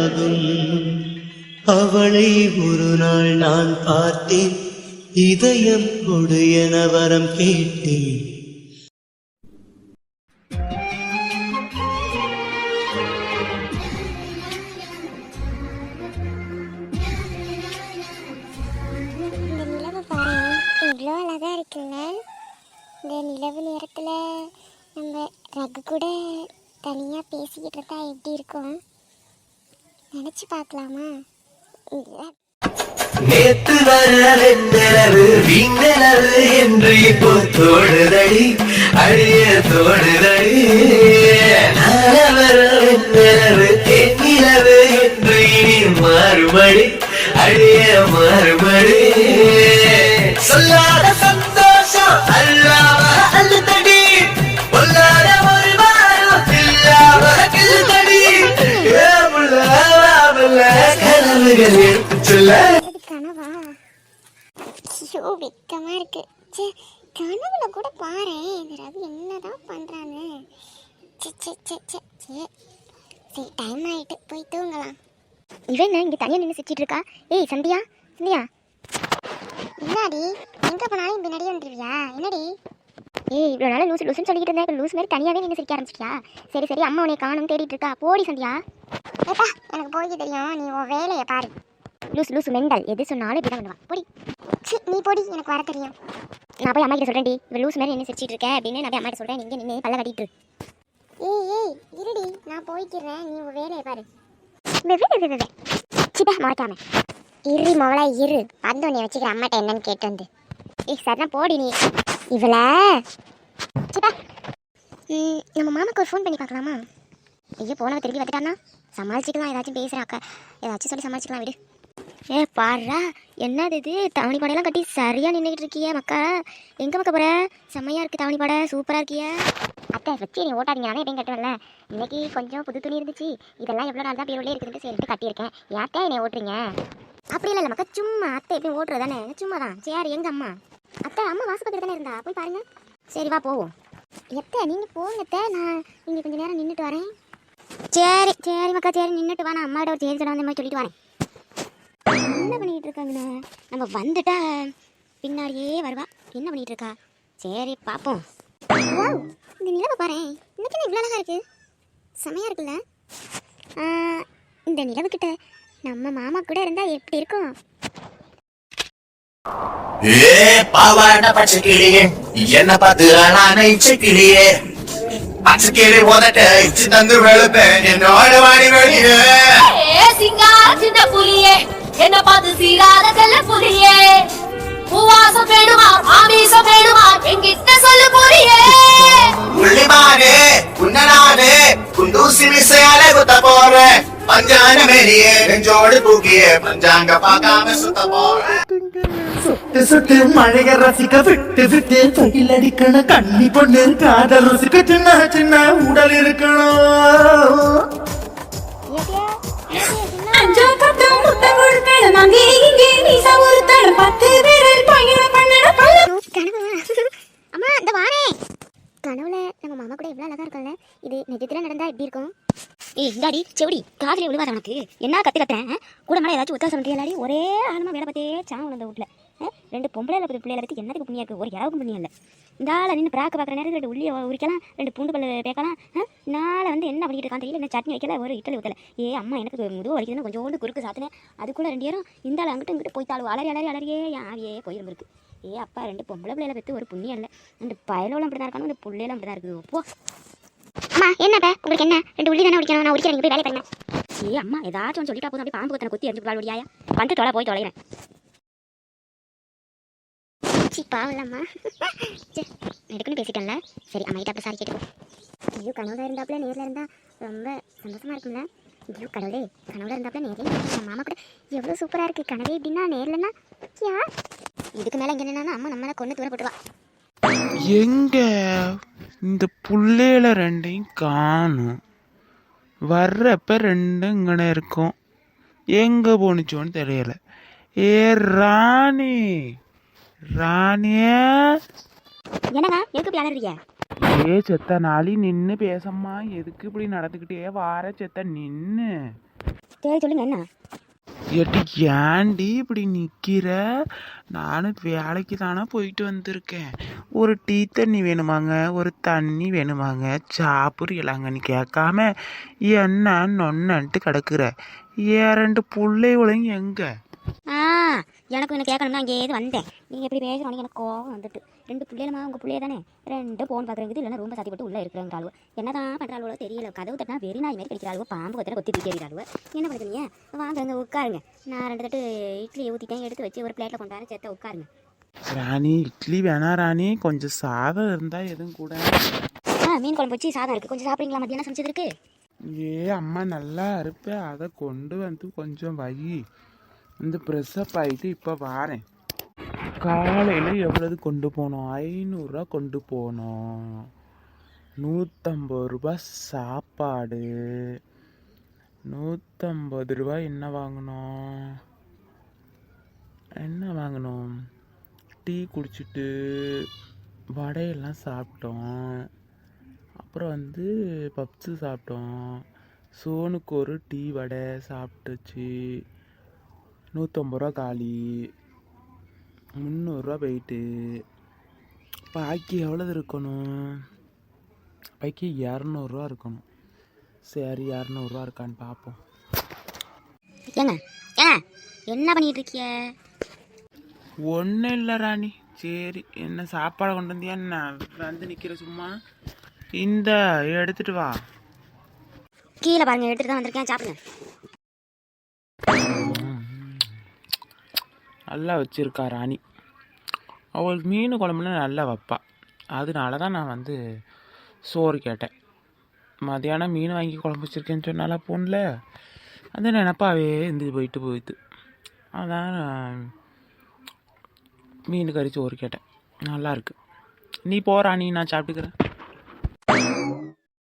ஆகும். அவளை ஒரு நாள் நான் பார்த்தேன், இதயம் கொடு என வரம் கேட்டேன். இந்த நிலவை பாரு, எவ்வளோ அழகா இருக்குல்ல. இந்த நிலவு நேரத்தில் நம்ம ரகு கூட தனியாக பேசிக்கிட்டு இருந்தா எப்படி இருக்கும் நினச்சி பார்க்கலாமா? நேத்து வரவு வீங்கலவு என்று இப்போ தோடுதடி அழிய தோடுதடி. வரவு தென்னிலவு என்று இனி மாறுபடி அழிய மாறுபடி. சொல்லாத சந்தோஷம் அல்லாம அல்லுதடி, பொல்லாத ஒரு வாரம் இல்லாம கிள்ளுதடி. கனவுகள் எடுத்து சொல்ல கனவா? ஐயோ வெக்கமா இருக்கு. சே, கனவுல கூட பாரு இந்த ரவி என்னதான் பண்றான்னு. சரி டைம் ஆயிட்டு, போய் தூங்கலாம். இவன் என்ன இங்க தனியா நின்று சிரிச்சிட்டு இருக்கா? ஏய் சந்தியா, சந்தியா என்னடி எங்க போனாலும் பின்னாடியே வந்துருவியா? என்னடி? ஏய் இவ்வளோ நாள் லூசு லூசுன்னு சொல்லிக்கிட்டு இருந்தேன், இப்போ லூஸ் மாதிரி தனியாகவே நீங்கள் சிரிக்க ஆரம்பிச்சிட்டியா? சரி சரி, அம்மா உன்னை காணும் தேடிட்டு இருக்கா. போடி சந்தியா. ஏப்பா எனக்கு போய் தெரியும், நீ உன் வேலையை பாரு. லூஸ் லூஸ் மெண்டல், எது சொன்னாலும் இப்படி தான் பண்ணுவான். போடி. சி நீ போடி, எனக்கு வர தெரியும். நான் போய் அம்மா கிட்ட சொல்கிறேன், இவள் லூஸ் மாதிரி என்ன சிரிச்சிட்டு இருக்கேன் அப்படின்னு நான் போய் அம்மா கிட்ட சொல்கிறேன். நீங்கள் நின்று பல்ல கட்டிட்டு. ஏய் இருடி, நான் போய்க்கிறேன், நீ உன் வேலையை பாரு. சிப்பா மாட்டாம இரு மவளா இரு, வந்து உன்னை வச்சுக்கிற அம்மாட்ட என்னன்னு கேட்டு வந்து. ஏய் சரிண்ணா போடி நீ. இவளை சிப்பா நம்ம மாமாக்கு ஒரு ஃபோன் பண்ணி பார்க்கலாமா? ஐயோ போனவ திரும்பி வந்துட்டானா? சமாளிச்சுக்கலாம், ஏதாச்சும் பேசுகிறாக்கா, ஏதாச்சும் சொல்லி சமாளிச்சுக்கலாம் விடு. ஏ பாடுறா, என்னது இது தவணி படையெல்லாம் கட்டி சரியாக நின்றுக்கிட்டு இருக்கியே மக்கா. எங்கே மக்கா போகிற? செம்மையாக இருக்குது தவணி படை, சூப்பராக இருக்கியே. அத்தை வச்சு நீ ஓட்டாதீங்க, நானே எப்படியும் கட்டுவேன்ல. இன்னைக்கு கொஞ்சம் புது துணி இருந்துச்சு, இதெல்லாம் எவ்வளோ நாள் தான் பீரோலே இருக்குதுன்னு சரிட்டு கட்டியிருக்கேன். யார்த்தே என்னை ஓட்டுறீங்க? அப்படி இல்லை மக்கா, சும்மா அத்தை எப்படியும் ஓட்டுறது தானே, சும்மா தான். சரி எங்கள் அம்மா? அத்தை அம்மா வாசப்பத்திரி தானே இருந்தா, போய் பாருங்க. சரி வா போவோம். எத்தை நீங்கள் போங்கத்த, நான் இங்கே கொஞ்சம் நேரம் நின்றுட்டு வரேன். சரி சரி மக்கா, சரி நின்றுட்டு வா, நான் அம்மாவோட ஒரு சேரி அந்த மாதிரி சொல்லிட்டு வரேன். என்ன பண்ணிகிட்டு இருக்காங்கண்ணே? நம்ம வந்துட்டா பின்னாடியே வருவா. என்ன பண்ணிகிட்டு இருக்கா? சரி பார்ப்போம். இந்த நிலவை பாரு, இன்னைக்கு இவ்வளோ அழகாக இருக்குது, செமையாக இருக்குல்ல. இந்த நிலவுக்கிட்ட நம்ம மாமா கூட இருந்தால் எப்படி இருக்கும்? பாவாட பச்சை கிளியே, என்ன பார்த்து அணைச்ச கிளியே, பச்சை கிளி போதட்ட இச்சு தந்து வெளுப்பேன் என்னோட வாடி வெளியே. சிங்கார சின்ன புலியே, என்ன பார்த்து சீராத செல்ல புலியே, பூவாசம் வேணுமா ஆமீசம் வேணுமா என்கிட்ட சொல்லு புலியே. உள்ளிமானே உன்னனானே குண்டூசி மிசையால குத்த போறேன், பஞ்சான மேரியே நெஞ்சோடு தூக்கியே பஞ்சாங்க பார்க்காம சுத்த போறேன். சுட்டு சுட்டு மழைய ரசிக்க விட்டு விட்டு கையில் அடிக்கணும் கண்ணி பொண்ணு காதல் ருசிக்க சின்ன சின்ன உடல் இருக்கணும். அம்மா இந்த வாரே கனவுல நம்ம மாமா கூட எவ்வளோ அழகா இருக்கும்ல. இது நிஜத்துல நடந்தா எப்படி இருக்கும்? ஏய் இந்தாடி செவடி, காதல விழுவாத உனக்கு. என்ன கற்றுக்கட்டேன் கூட மேலே ஏதாச்சும் ஒத்தாசம் பண்ணியாடி. ஒரே ஆழமாக வேலை பார்த்தே சாங் அந்த வீட்டில். ரெண்டு பொம்பளை பிள்ளைகளை பற்றி என்னதுக்கு புண்ணியா இருக்குது? ஒரு யாருக்கும் புண்ணியம் இல்லை. இந்த ஆளை நின்று பிராக்க பார்க்குற நேரத்தில் ரெண்டு உள்ளியை உரிக்கலாம், ரெண்டு பூண்டு பல்லு பேக்கலாம். நாளை வந்து என்ன பண்ணிட்டு இருக்கான்னு தெரியல. என்ன சட்னி வைக்கல, ஒரு இட்டலி ஊற்றலை. ஏ அம்மா எனக்கு முதுகு வலிக்குதுன்னு கொஞ்சோண்டு குறுக்கு சாத்தினேன். அதுக்குள்ளே ரெண்டு பேரும் இந்த ஆள் அங்கிட்டு இங்கிட்டு போய்த்தாலும் அலறி அலறி அலறியே ஆவியே போயிரும் இருக்கு. ஏ அப்பா ரெண்டு பொம்பளை பிள்ளைகளை பற்றி ஒரு புண்ணியம் இல்லை. ரெண்டு பயலோളം அப்படி தான் இருக்கானு, இந்த பிள்ளைகளும் அப்படி தான் இருக்குது. போ அம்மா. என்னப்பா உங்களுக்கு என்ன? ரெண்டு உள்ளி தானே உடிக்கணும், நான் உடிக்கிறேன், நீங்கள் போய் வேலை பண்ணுங்க. ஏ அம்மா ஏதாச்சும் ஒன்று சொல்லிட்டா போதும், அப்படி பாம்பு கொத்தனை குத்தி எரிஞ்சு பால் ஒடியாயா வந்து தொலை போய் தொலைகிறேன். பாவலம்மா சரி எடுக்குன்னு பேசிட்டேன்ல. சரி அம்மாகிட்ட அப்புறம் சாரி கேட்டுக்கோ. ஐயோ கனவுல இருந்தாப்புல நேரில் இருந்தால் ரொம்ப சந்தோஷமாக இருக்கும்ல. ஐயோ கடவுளே, கனவுல இருந்தாப்புல நேரில் என் மாமா கூட எவ்வளோ சூப்பராக இருக்குது. கனவே எப்படின்னா நேர்லன்னா யா இதுக்கு மேலே இங்கே என்னன்னா அம்மா நம்மளை கொண்டு தூர போட்டுவா. எங்க இந்த புள்ளையில ரெண்டையும் காணும். வர்றப்ப ரெண்டும் இங்கன இருக்கும், எங்கே போணுச்சோன்னு தெரியல. ஏ ராணி, ராணியா என்னங்க எதுக்கு இப்படி அலறீங்க? ஏ செத்த நாளி நின்று பேசம்மா, எதுக்கு இப்படி நடந்துக்கிட்டே வார செத்த நின்று. சரி சொல்லுங்க என்ன? ஏட்டி ஏண்டி இப்படி நிற்கிற? நானும் வேலைக்கு தானே போயிட்டு வந்திருக்கேன். ஒரு டீ தண்ணி வேணுமாங்க, ஒரு தண்ணி வேணுமாங்க, சாப்பிட்றீங்களாங்கன்னு கேட்காம என்ன நொன்னன்ட்டு கிடக்குற. ஏன் 2 பிள்ளைகளையும் எங்கே? எனக்கு என்ன கேட்கணும்னா அங்கே ஏது வந்தேன். நீங்கள் எப்படி பேசுகிறோன்னு எனக்கு கோவம் வந்துட்டு. 2 பிள்ளைகளமா உங்கள் பிள்ளைய தானே 2 ஃபோன் பார்க்குறது இல்லைன்னா ரொம்ப சாத்தி போட்டு உள்ளே இருக்கிறாங்க. என்ன தான் பண்ணுறாளோ தெரியல. கதவு தட்டினா வெறி நாய் மாதிரி கடிக்கிறாளுவோ, பாம்பு கொத்திர கொத்தி தூக்கிடுறாளுவோ. என்ன பண்ணுறீங்க? வாங்க அங்கே உட்காருங்க. நான் 2 தட்டு இட்லியை ஊற்றிட்டேன், எடுத்து வச்சு ஒரு பிளேட்டில் கொண்டாந்து சேர்த்த உட்காருங்க. ராணி இட்லி வேணா ராணி, கொஞ்சம் சாதம் இருந்தால் எதுவும் கூட. மீன் குழம்பு வச்சு சாதம் இருக்குது, கொஞ்சம் சாப்பிட்றீங்களா? மத்தியானம் சமைச்சது இருக்கு. அம்மா நல்லா இருப்பேன், அதை கொண்டு வந்து கொஞ்சம் வை. இந்த ப்ரெஸ்ஸப் ஆகிட்டு இப்போ வாரேன். காலையில் எவ்வளவு கொண்டு போனோம்? 500 ரூபா கொண்டு போனோம். 150 ரூபா சாப்பாடு, 150 ரூபா என்ன வாங்கினோம்? டீ குடிச்சிட்டு வடையெல்லாம் சாப்பிட்டோம். அப்புறம் வந்து பப்ஸு சாப்பிட்டோம். சோனுக்கு ஒரு டீ வடை சாப்பிட்டுச்சு. 150 ரூபா காலி. 300 ரூபா போயிட்டு. பாக்கி எவ்வளவு இருக்கணும்? பாக்கி 200 ரூபா இருக்கணும். சரி 200 ரூபா இருக்கான்னு பார்ப்போம். ஏங்க என்ன பண்ணிட்டு இருக்கிய? ஒன்றும் இல்லை ராணி. சரி என்ன சாப்பாடு கொண்டு வந்தியா? என்ன வந்து நிற்கிற சும்மா? இந்த எடுத்துட்டு வா. கீழே பாருங்க, எடுத்துட்டு தான் வந்திருக்கேன், சாப்பிடுங்க. நல்லா வச்சிருக்கா ராணி. அவளுக்கு மீன் குழம்புல நல்லா வைப்பா. அதனால தான் நான் வந்து சோறு கேட்டேன். மதியானம் மீன் வாங்கி குழம்பு வச்சுருக்கேன்னு சொன்னால போன்ல, அந்த நினப்பாவே இருந்து போயிட்டு அதான் மீன் கறி சோறு கேட்டேன். நல்லா இருக்கு. நீ போ ராணி, நான் சாப்பிட்டுக்கிறேன்.